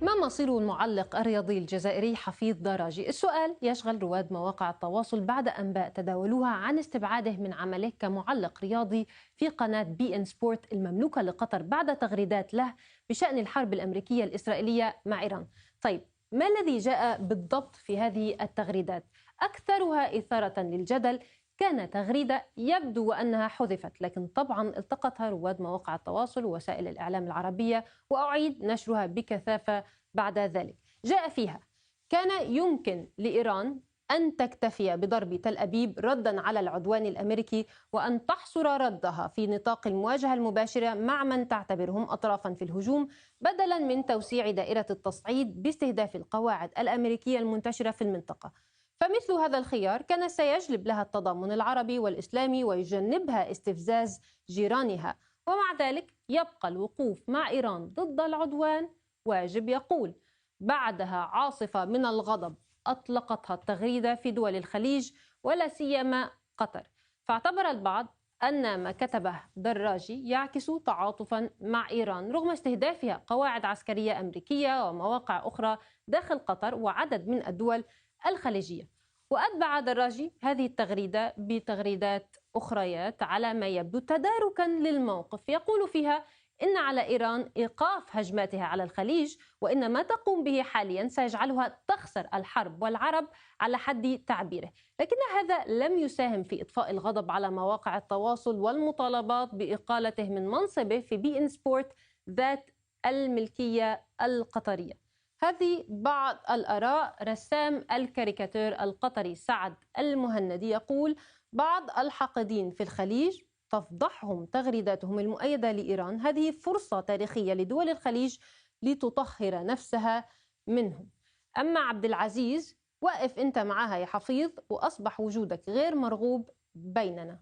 ما مصير المعلق الرياضي الجزائري حفيظ دراجي؟ السؤال يشغل رواد مواقع التواصل بعد أنباء تداولوها عن استبعاده من عمله كمعلق رياضي في قناة بي إن سبورت المملوكة لقطر بعد تغريدات له بشأن الحرب الأمريكية الإسرائيلية مع إيران. طيب، ما الذي جاء بالضبط في هذه التغريدات؟ أكثرها إثارة للجدل كان تغريدة يبدو أنها حذفت، لكن طبعا التقطها رواد مواقع التواصل ووسائل الإعلام العربية وأعيد نشرها بكثافة بعد ذلك. جاء فيها: كان يمكن لإيران أن تكتفي بضرب تل أبيب ردا على العدوان الأمريكي وأن تحصر ردها في نطاق المواجهة المباشرة مع من تعتبرهم أطرافا في الهجوم، بدلا من توسيع دائرة التصعيد باستهداف القواعد الأمريكية المنتشرة في المنطقة. فمثل هذا الخيار كان سيجلب لها التضامن العربي والإسلامي ويجنبها استفزاز جيرانها، ومع ذلك يبقى الوقوف مع إيران ضد العدوان واجب. يقول: بعدها عاصفة من الغضب أطلقتها التغريدة في دول الخليج ولا سيما قطر. فاعتبر البعض أن ما كتبه دراجي يعكس تعاطفا مع إيران رغم استهدافها قواعد عسكرية أمريكية ومواقع أخرى داخل قطر وعدد من الدول الخليجية. وأتبع دراجي هذه التغريدة بتغريدات أخريات على ما يبدو تداركا للموقف، يقول فيها إن على إيران إيقاف هجماتها على الخليج، وإن ما تقوم به حاليا سيجعلها تخسر الحرب والعرب على حد تعبيره. لكن هذا لم يساهم في إطفاء الغضب على مواقع التواصل والمطالبات بإقالته من منصبه في بي إن سبورت ذات الملكية القطرية. هذه بعض الآراء. رسام الكاريكاتير القطري سعد المهندي يقول: بعض الحاقدين في الخليج تفضحهم تغريداتهم المؤيدة لإيران، هذه فرصة تاريخية لدول الخليج لتطهر نفسها منهم. أما عبد العزيز: وقف أنت معاها يا حفيظ، وأصبح وجودك غير مرغوب بيننا.